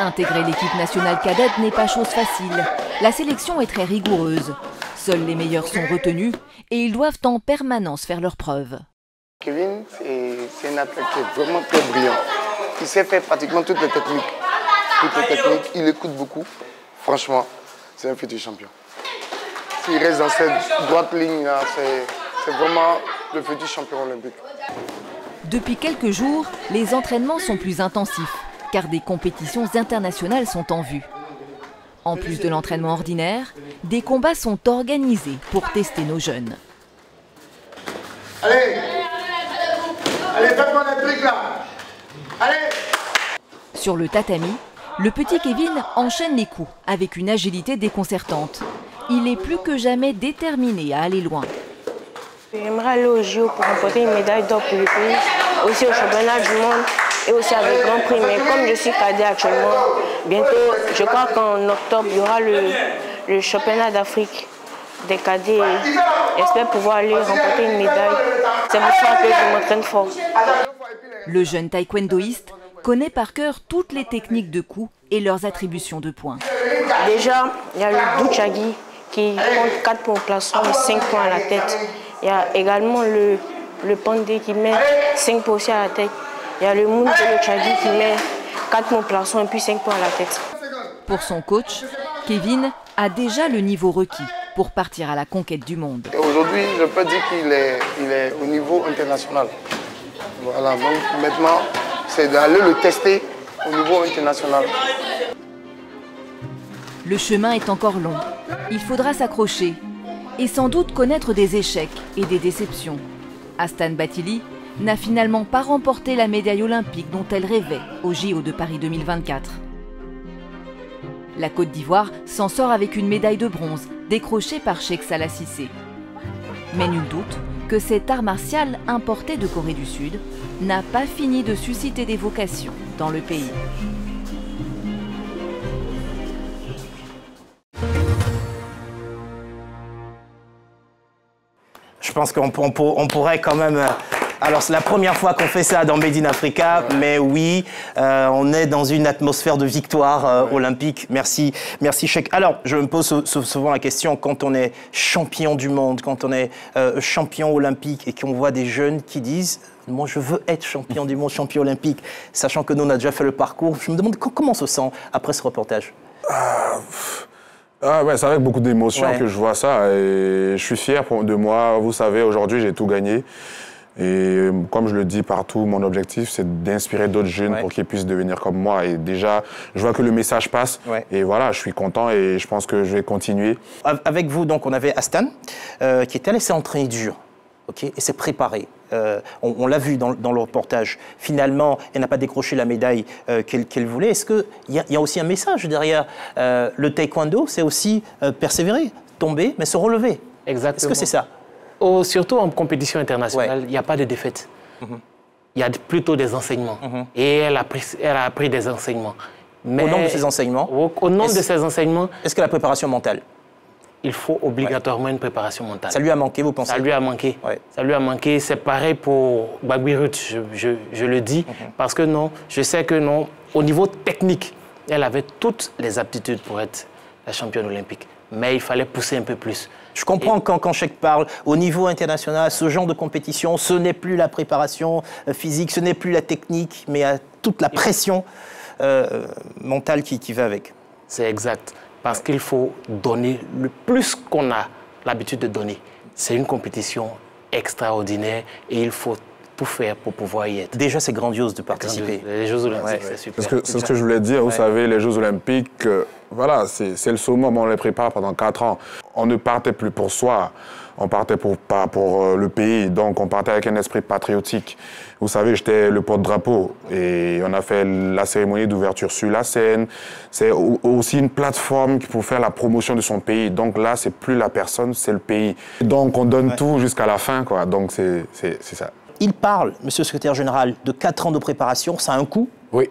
Intégrer l'équipe nationale cadette n'est pas chose facile. La sélection est très rigoureuse. Seuls les meilleurs sont retenus et ils doivent en permanence faire leurs preuves. Kevin, c'est un athlète qui est vraiment très brillant. Il sait faire pratiquement toutes les techniques. Il écoute beaucoup. Franchement, c'est un futur champion. S'il reste dans cette droite ligne, c'est vraiment le futur champion olympique. Depuis quelques jours, les entraînements sont plus intensifs, car des compétitions internationales sont en vue. En plus de l'entraînement ordinaire, des combats sont organisés pour tester nos jeunes. Allez, faites-moi des trucs là. Allez. Sur le tatami, le petit Kevin enchaîne les coups avec une agilité déconcertante. Il est plus que jamais déterminé à aller loin. J'aimerais aller au JO pour remporter une médaille d'or pour le pays, aussi au championnat du monde et aussi avec Grand Prix. Mais comme je suis cadet actuellement, bientôt, je crois qu'en octobre, il y aura le championnat d'Afrique des cadets. J'espère pouvoir aller remporter une médaille. C'est pour ça que je m'entraîne fort. Le jeune taekwondoïste connaît par cœur toutes les techniques de coups et leurs attributions de points. Déjà, il y a le Douchagi qui compte 4 points au plafond et 5 points à la tête. Il y a également le Pandé qui met 5 points aussi à la tête. Il y a le Moon Chagi qui met 4 points au plafond et puis 5 points à la tête. Pour son coach, Kevin a déjà le niveau requis pour partir à la conquête du monde. Aujourd'hui, je peux dire qu'il est au niveau international. Voilà, donc maintenant, c'est d'aller le tester au niveau international. Le chemin est encore long. Il faudra s'accrocher et sans doute connaître des échecs et des déceptions. Astan Bathily n'a finalement pas remporté la médaille olympique dont elle rêvait au JO de Paris 2024. La Côte d'Ivoire s'en sort avec une médaille de bronze décrochée par Cheikh Salah Cissé. Mais nul doute que cet art martial importé de Corée du Sud n'a pas fini de susciter des vocations dans le pays. Je pense qu'on pourrait quand même Alors, c'est la première fois qu'on fait ça dans Made in Africa, mais oui, on est dans une atmosphère de victoire olympique. Merci, merci Cheikh. Alors, je me pose souvent la question, quand on est champion du monde, quand on est champion olympique et qu'on voit des jeunes qui disent « Moi, je veux être champion du monde, champion olympique », sachant que nous, on a déjà fait le parcours. Je me demande comment on se sent après ce reportage. Ouais, c'est avec beaucoup d'émotion que je vois ça et je suis fier de moi. Vous savez, aujourd'hui, j'ai tout gagné. Et comme je le dis partout, mon objectif, c'est d'inspirer d'autres jeunes pour qu'ils puissent devenir comme moi. Et déjà, je vois que le message passe. Et voilà, je suis content et je pense que je vais continuer. Avec vous, donc, on avait Astan, qui était allé s'entraîner dur, et s'est préparé. On l'a vu dans le reportage. Finalement, elle n'a pas décroché la médaille qu'elle voulait. Est-ce qu'il y a aussi un message derrière le taekwondo? C'est aussi persévérer, tomber, mais se relever. Exactement. Est-ce que c'est ça? Surtout en compétition internationale, il n'y a pas de défaite. Il y a plutôt des enseignements. Et elle a appris des enseignements. Mais au nom de ces enseignements? Au nom de ces enseignements. Est-ce que la préparation mentale? Il faut obligatoirement une préparation mentale. Ça lui a manqué, vous pensez? Ça lui a manqué. Ça lui a manqué. C'est pareil pour Gbagberut, je le dis. Parce que non, je sais que non, au niveau technique, elle avait toutes les aptitudes pour être la championne olympique. Mais il fallait pousser un peu plus. Je comprends quand Cheikh parle, au niveau international, ce genre de compétition, ce n'est plus la préparation physique, ce n'est plus la technique, mais toute la pression mentale qui va avec. C'est exact. Parce qu'il faut donner le plus qu'on a l'habitude de donner. C'est une compétition extraordinaire et il faut tout faire pour pouvoir y être. Déjà, c'est grandiose de participer. Les Jeux Olympiques, c'est super. C'est ce que je voulais dire. Vous savez, les Jeux Olympiques, voilà, c'est le summum. On les prépare pendant 4 ans. On ne partait plus pour soi. On partait pour le pays. Donc, on partait avec un esprit patriotique. Vous savez, j'étais le porte-drapeau et on a fait la cérémonie d'ouverture sur la scène. C'est aussi une plateforme pour faire la promotion de son pays. Donc là, c'est plus la personne, c'est le pays. Donc, on donne tout jusqu'à la fin, quoi. Donc, c'est ça. Il parle, monsieur le secrétaire général, de 4 ans de préparation. Ça a un coût? Oui.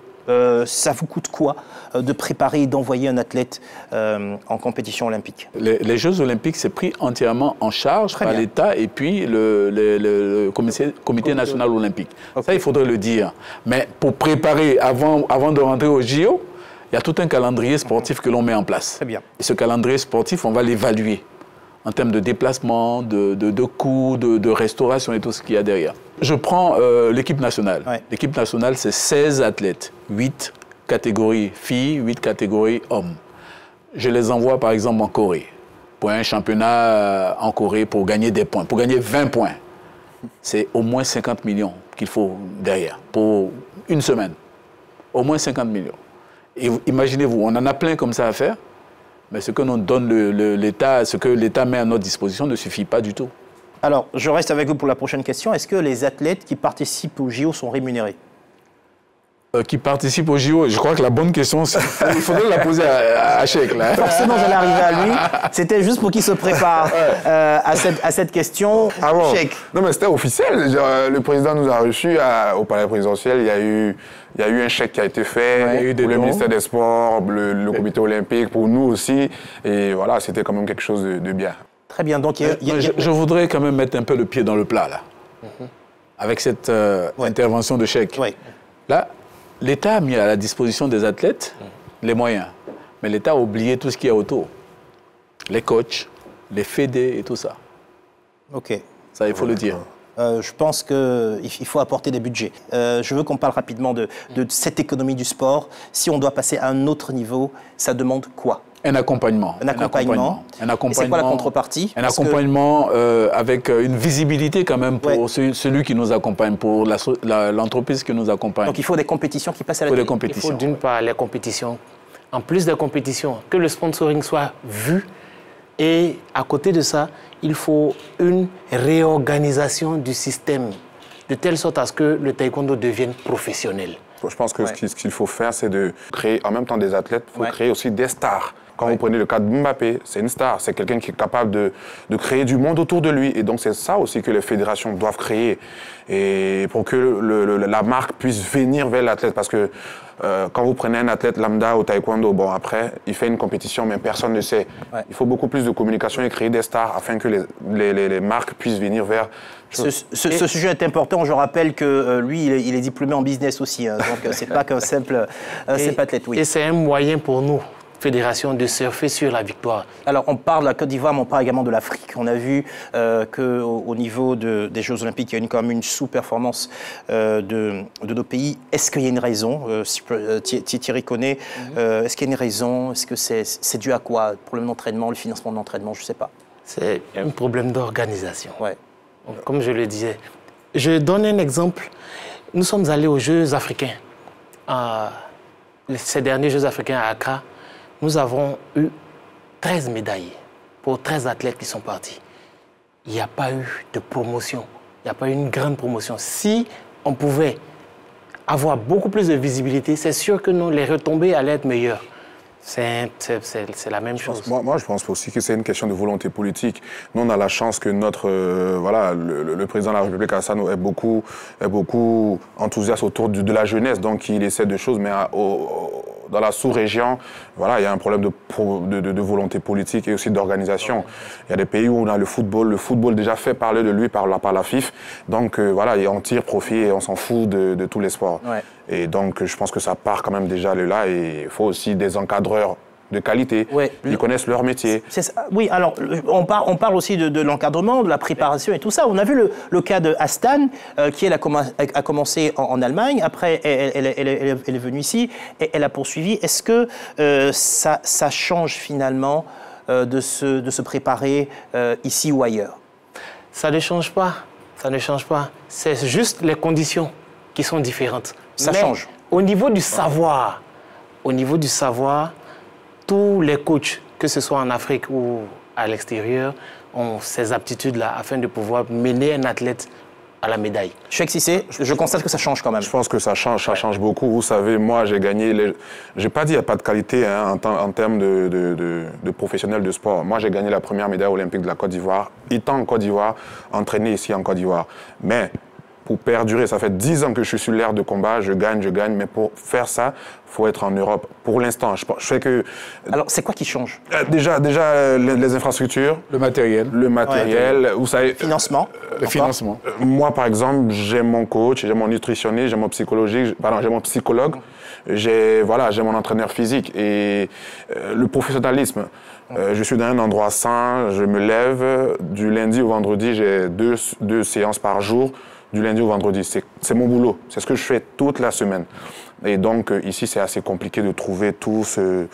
Ça vous coûte quoi de préparer et d'envoyer un athlète en compétition olympique? Les Jeux Olympiques, c'est pris entièrement en charge par l'État et puis le comité national olympique. Ça, il faudrait le dire. Mais pour préparer, avant de rentrer au JO, il y a tout un calendrier sportif que l'on met en place. Très bien. Et ce calendrier sportif, on va l'évaluer en termes de déplacement, de coûts, de restauration et tout ce qu'il y a derrière. Je prends l'équipe nationale. L'équipe nationale, c'est 16 athlètes, 8 catégories filles, 8 catégories hommes. Je les envoie par exemple en Corée, pour un championnat en Corée pour gagner des points, pour gagner 20 points. C'est au moins 50 millions qu'il faut derrière, pour une semaine. Au moins 50 millions. Et imaginez-vous, on en a plein comme ça à faire. Mais ce que nous donne l'État, ce que l'État met à notre disposition ne suffit pas du tout. Alors, je reste avec vous pour la prochaine question. Est-ce que les athlètes qui participent au JO sont rémunérés? Qui participent au JO, je crois que la bonne question, il faudrait la poser à Cheikh. Forcément, j'allais arriver à lui. C'était juste pour qu'il se prépare à cette question. Ah bon? Cheikh. Non, mais c'était officiel. Le président nous a reçus au palais présidentiel. Il y a eu un chèque qui a été fait pour le ministère des Sports, le comité olympique, pour nous aussi. Et voilà, c'était quand même quelque chose de bien. Très bien. Donc, je voudrais quand même mettre un peu le pied dans le plat, là. Avec cette intervention de Cheikh. Là, l'État a mis à la disposition des athlètes les moyens. Mais l'État a oublié tout ce qu'il y a autour. Les coachs, les fédés et tout ça. OK. Ça, il faut le dire. Je pense qu'il faut apporter des budgets. Je veux qu'on parle rapidement de cette économie du sport. Si on doit passer à un autre niveau, ça demande quoi? Un accompagnement. Un accompagnement. Et c'est quoi la contrepartie? Un accompagnement avec une visibilité quand même pour celui qui nous accompagne, pour l'entreprise qui nous accompagne. Donc il faut des compétitions qui passent à la télé. Il faut d'une part les compétitions. En plus des compétitions, que le sponsoring soit vu. Et à côté de ça, il faut une réorganisation du système, de telle sorte à ce que le taekwondo devienne professionnel. Je pense que ce qu'il faut faire, c'est de créer en même temps des athlètes, il faut créer aussi des stars. Quand vous prenez le cas de Mbappé, c'est une star, c'est quelqu'un qui est capable de créer du monde autour de lui. Et donc c'est ça aussi que les fédérations doivent créer, et pour que la marque puisse venir vers l'athlète. Parce que quand vous prenez un athlète lambda au taekwondo, bon après, il fait une compétition, mais personne ne sait. Ouais. Il faut beaucoup plus de communication et créer des stars afin que les marques puissent venir vers... Ce sujet est important. Je rappelle que lui, il est diplômé en business aussi. Hein, donc c'est pas qu'un simple athlète. Oui. Et c'est un moyen pour nous, fédération, de surfer sur la victoire. Alors, on parle de la Côte d'Ivoire, mais on parle également de l'Afrique. On a vu qu'au niveau des Jeux Olympiques, il y a quand même une sous-performance de nos pays. Est-ce qu'il y a une raison Thierry connaît. Est-ce qu'il y a une raison? Est-ce que c'est dû à quoi? Le problème d'entraînement, le financement de l'entraînement, je ne sais pas. C'est un problème d'organisation. Ouais. Comme je le disais. Je donne un exemple. Nous sommes allés aux Jeux africains. Ces derniers Jeux africains à Accra, nous avons eu 13 médailles pour 13 athlètes qui sont partis. Il n'y a pas eu de promotion. Il n'y a pas eu une grande promotion. Si on pouvait avoir beaucoup plus de visibilité, c'est sûr que les retombées allaient être meilleures. C'est la même chose. Moi, je pense aussi que c'est une question de volonté politique. Nous, on a la chance que notre, le président de la République, Assano, est beaucoup enthousiaste autour de la jeunesse. Donc, il essaie de choses, mais dans la sous-région, voilà, il y a un problème de volonté politique et aussi d'organisation. Il y a des pays où on a le football déjà fait parler de lui par la FIF. Donc, voilà, et on tire profit et on s'en fout de tous les sports. Ouais. Et donc, je pense que ça part quand même déjà de là. Et il faut aussi des encadreurs de qualité, qui connaissent leur métier. Oui, alors, on parle aussi de l'encadrement, de la préparation et tout ça. On a vu le cas de Astan, qui a commencé en Allemagne. Après, elle est venue ici et elle a poursuivi. Est-ce que ça change finalement de se préparer ici ou ailleurs? Ça ne change pas. Ça ne change pas. C'est juste les conditions qui sont différentes. Ça change. Au niveau du savoir, tous les coachs, que ce soit en Afrique ou à l'extérieur, ont ces aptitudes-là afin de pouvoir mener un athlète à la médaille. Cheikh Cissé, je constate que ça change quand même. Je pense que ça change beaucoup. Vous savez, moi, j'ai gagné... J'ai pas dit qu'il n'y a pas de qualité hein, en termes de professionnels de sport. Moi, j'ai gagné la première médaille olympique de la Côte d'Ivoire, étant en Côte d'Ivoire, entraîné ici en Côte d'Ivoire. Mais... pour perdurer, ça fait 10 ans que je suis sur l'aire de combat, je gagne, mais pour faire ça, il faut être en Europe. Pour l'instant, je fais que... Alors, c'est quoi qui change? Déjà les infrastructures. Le matériel. Vous savez... Financement. Le financement. Moi, par exemple, j'ai mon coach, j'ai mon nutritionniste, j'ai mon psychologue, j'ai mon entraîneur physique. Et le professionnalisme. Je suis dans un endroit sain, je me lève, du lundi au vendredi, j'ai deux séances par jour. Du lundi au vendredi. C'est mon boulot. C'est ce que je fais toute la semaine. Et donc, ici, c'est assez compliqué de trouver tout cet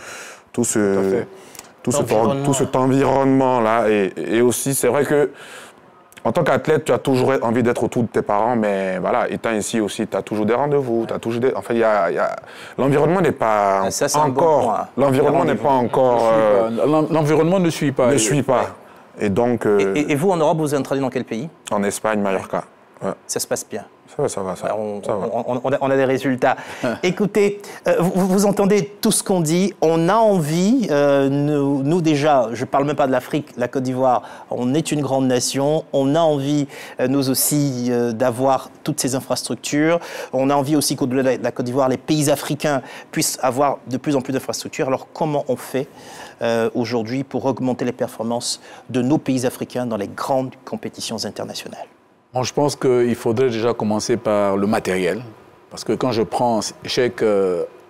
environnement-là. Et aussi, c'est vrai que, en tant qu'athlète, tu as toujours envie d'être autour de tes parents, mais voilà, étant ici aussi, tu as toujours des rendez-vous, tu as toujours des... Enfin, l'environnement n'est pas encore... L'environnement n'est pas encore... L'environnement ne suit pas. Ne suit pas. Et donc... Et vous, en Europe, vous entraînez dans quel pays? En Espagne, Mallorca. Ouais. Ça se passe bien. Ça va. On a des résultats. Écoutez, vous entendez tout ce qu'on dit. On a envie, nous déjà, je ne parle même pas de l'Afrique, la Côte d'Ivoire, on est une grande nation. On a envie, nous aussi, d'avoir toutes ces infrastructures. On a envie aussi qu'au-delà de la Côte d'Ivoire, les pays africains puissent avoir de plus en plus d'infrastructures. Alors comment on fait aujourd'hui pour augmenter les performances de nos pays africains dans les grandes compétitions internationales? Bon, je pense qu'il faudrait déjà commencer par le matériel. Parce que quand je prends Cheikh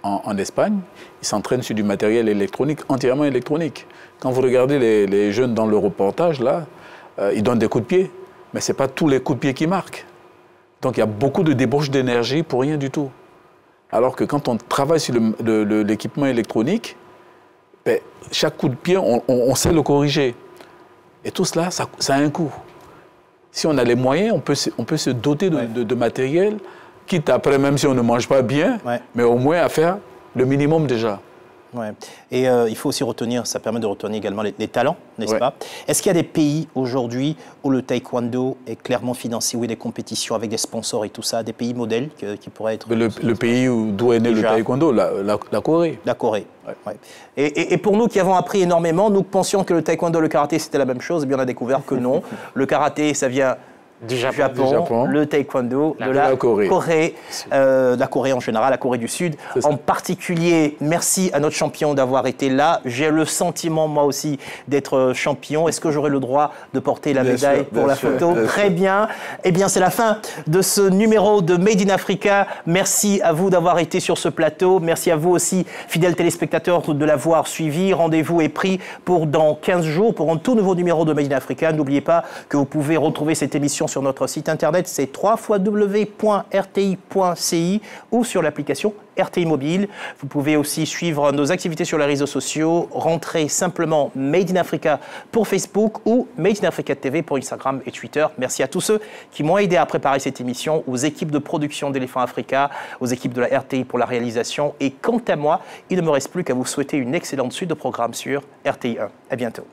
en Espagne, ils s'entraînent sur du matériel électronique, entièrement électronique. Quand vous regardez les jeunes dans le reportage, là, ils donnent des coups de pied. Mais ce n'est pas tous les coups de pied qui marquent. Donc il y a beaucoup de débauche d'énergie pour rien du tout. Alors que quand on travaille sur l'équipement électronique, ben, chaque coup de pied, on sait le corriger. Et tout cela, ça a un coût. Si on a les moyens, on peut se doter de matériel, quitte après, même si on ne mange pas bien, mais au moins à faire le minimum déjà. Ouais. Et il faut aussi retenir, ça permet de retenir également les talents, n'est-ce pas? Est-ce qu'il y a des pays aujourd'hui où le taekwondo est clairement financé, où il y a des compétitions avec des sponsors et tout ça, des pays modèles qui pourraient être... Le pays d'où est né le taekwondo, la Corée. La Corée, ouais. Et pour nous qui avons appris énormément, nous pensions que le taekwondo et le karaté c'était la même chose, et bien on a découvert que non. Le karaté, ça vient... Du Japon, le taekwondo de la Corée, la Corée en général, la Corée du Sud en particulier. Merci à notre champion d'avoir été là. J'ai le sentiment, moi aussi, d'être champion. Est-ce que j'aurai le droit de porter la médaille pour la photo? Très bien. Eh bien, c'est la fin de ce numéro de Made in Africa. Merci à vous d'avoir été sur ce plateau. Merci à vous aussi, fidèles téléspectateurs, de l'avoir suivi. Rendez-vous est pris pour dans 15 jours pour un tout nouveau numéro de Made in Africa. N'oubliez pas que vous pouvez retrouver cette émission sur notre site internet, c'est www.rti.ci ou sur l'application RTI Mobile. Vous pouvez aussi suivre nos activités sur les réseaux sociaux. Rentrez simplement Made in Africa pour Facebook ou Made in Africa TV pour Instagram et Twitter. Merci à tous ceux qui m'ont aidé à préparer cette émission, aux équipes de production d'Éléphant Africa, aux équipes de la RTI pour la réalisation. Et quant à moi, il ne me reste plus qu'à vous souhaiter une excellente suite de programmes sur RTI 1. À bientôt.